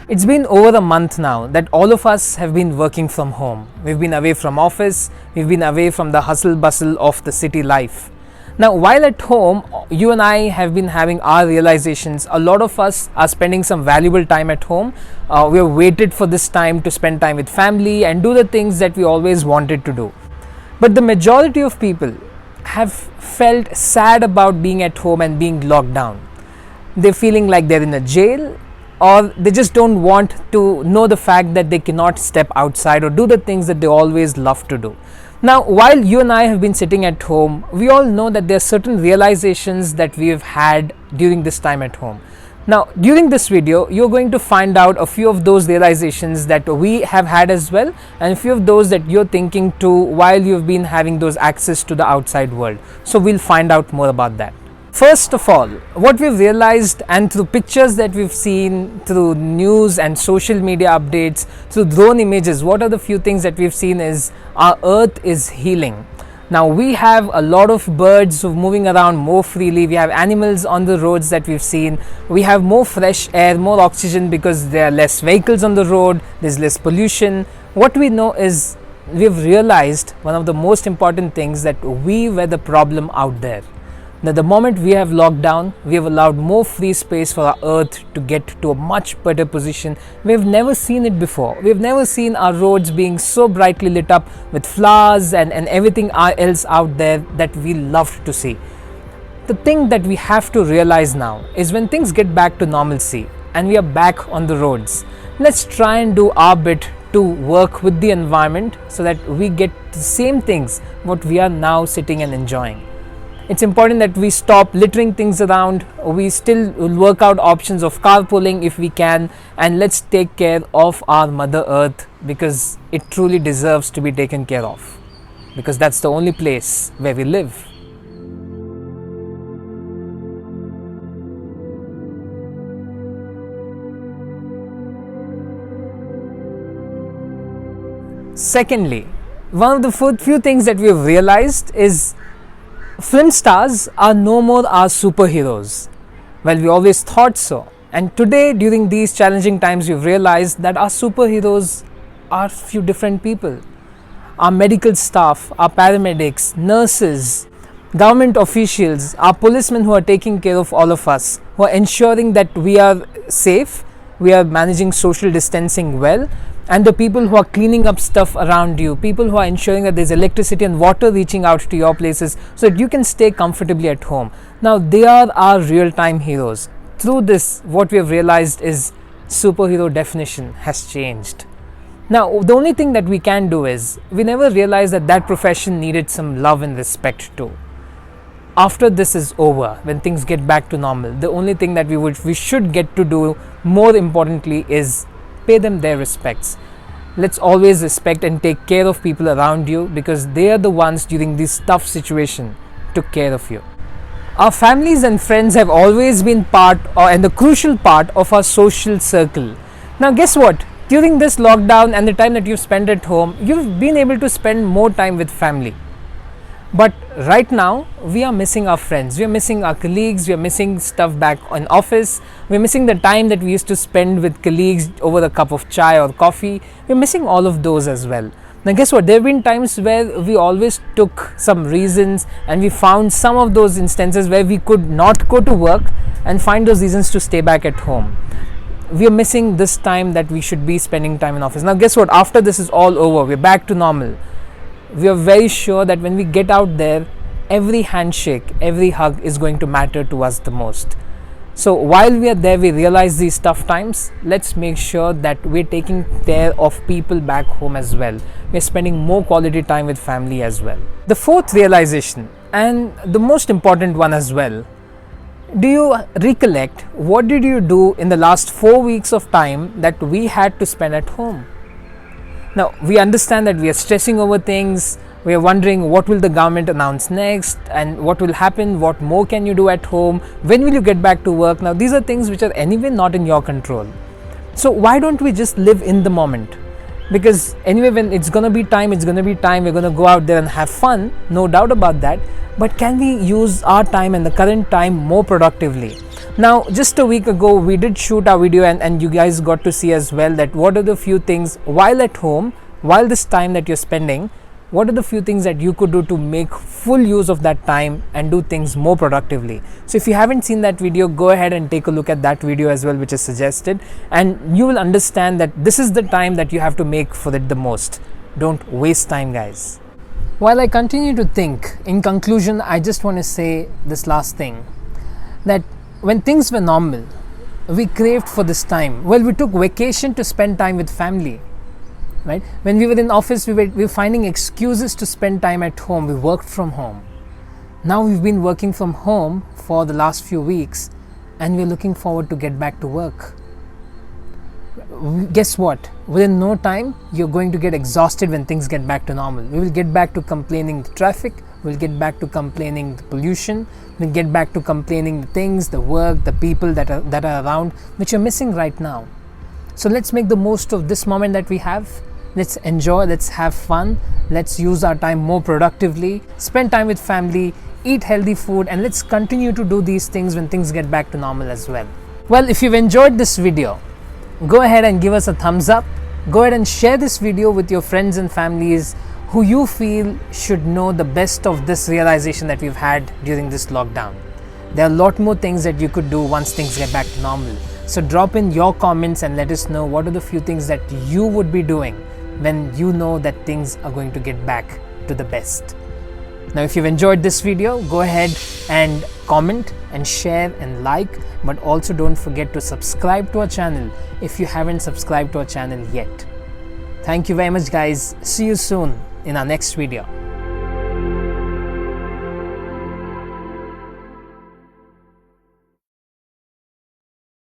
It's been over a month now that all of us have been working from home. We've been away from office, we've been away from the hustle bustle of the city life. Now, while at home, you and I have been having our realizations. A lot of us are spending some valuable time at home. We have waited for this time to spend time with family and do the things that we always wanted to do. But the majority of people have felt sad about being at home and being locked down. They're feeling like they're in a jail, or they just don't want to know the fact that they cannot step outside or do the things that they always love to do. Now, while you and I have been sitting at home, we all know that there are certain realizations that we have had during this time at home. Now, during this video, you're going to find out a few of those realizations that we have had as well, and a few of those that you're thinking too while you've been having those access to the outside world. So we'll find out more about that. First of all, what we've realized, and through pictures that we've seen, through news and social media updates, through drone images, what are the few things that we've seen is our earth is healing. Now, we have a lot of birds moving around more freely. We have animals on the roads that we've seen. We have more fresh air, more oxygen because there are less vehicles on the road, there's less pollution. What we know is we've realized one of the most important things, that we were the problem out there. Now, the moment we have locked down, we have allowed more free space for our earth to get to a much better position. We've never seen it before. We've never seen our roads being so brightly lit up with flowers and everything else out there that we love to see. The thing that we have to realize now is, when things get back to normalcy and we are back on the roads, let's try and do our bit to work with the environment so that we get the same things what we are now sitting and enjoying. It's important that we stop littering things around. We still work out options of carpooling if we can, and let's take care of our Mother Earth, because it truly deserves to be taken care of, because that's the only place where we live. Secondly, one of the few things that we've realized is film stars are no more our superheroes. Well, we always thought so. And today, during these challenging times, we've realized that our superheroes are few different people. Our medical staff, our paramedics, nurses, government officials, our policemen who are taking care of all of us, who are ensuring that we are safe, we are managing social distancing well, and the people who are cleaning up stuff around you, people who are ensuring that there's electricity and water reaching out to your places so that you can stay comfortably at home. Now, they are our real-time heroes. Through this, what we have realized is superhero definition has changed. Now, the only thing that we can do is, we never realized that that profession needed some love and respect too. After this is over, when things get back to normal, the only thing that we should get to do, more importantly, is pay them their respects. Let's always respect and take care of people around you, because they are the ones during this tough situation took care of you. Our families and friends have always been and the crucial part of our social circle. Now, guess what? During this lockdown and the time that you've spent at home, you've been able to spend more time with family. But right now, we are missing our friends, we are missing our colleagues, we are missing stuff back in office, we are missing the time that we used to spend with colleagues over a cup of chai or coffee. We are missing all of those as well. Now, guess what? There have been times where we always took some reasons, and we found some of those instances where we could not go to work and find those reasons to stay back at home. We are missing this time that we should be spending time in office. Now, guess what? After this is all over, we're back to normal. We are very sure that when we get out there, every handshake, every hug is going to matter to us the most. So while we are there, we realize these tough times. Let's make sure that we're taking care of people back home as well. We're spending more quality time with family as well. The fourth realization, and the most important one as well, do you recollect what did you do in the last 4 weeks of time that we had to spend at home? Now, we understand that we are stressing over things, we are wondering what will the government announce next, and what will happen, what more can you do at home, when will you get back to work. Now, these are things which are anyway not in your control. So why don't we just live in the moment? because anyway when it's gonna be time, we're gonna go out there and have fun, no doubt about that. But can we use our time and the current time more productively? Now just a week ago we did shoot our video, and you guys got to see as well that what are the few things while at home, while this time that you're spending, what are the few things that you could do to make full use of that time and do things more productively. So if you haven't seen that video, go ahead and take a look at that video as well, which is suggested, and you will understand that this is the time that you have to make for it the most. Don't waste time, guys. While I continue to think, in conclusion, I just want to say this last thing, that when things were normal, we craved for this time. Well, we took vacation to spend time with family. Right? When we were in office, we were finding excuses to spend time at home. We worked from home. Now we've been working from home for the last few weeks, and we're looking forward to get back to work. Guess what? Within no time, you're going to get exhausted when things get back to normal. We will get back to complaining the traffic. We'll get back to complaining the pollution. We'll get back to complaining the things, the work, the people that are around, which you're missing right now. So let's make the most of this moment that we have. Let's enjoy, let's have fun, let's use our time more productively, spend time with family, eat healthy food, and let's continue to do these things when things get back to normal as well. Well, if you've enjoyed this video, go ahead and give us a thumbs up. Go ahead and share this video with your friends and families who you feel should know the best of this realization that we've had during this lockdown. There are a lot more things that you could do once things get back to normal. So drop in your comments and let us know what are the few things that you would be doing when you know that things are going to get back to the best. Now if you've enjoyed this video, go ahead and comment and share and like, but also don't forget to subscribe to our channel if you haven't subscribed to our channel yet. Thank you very much, guys. See you soon in our next video.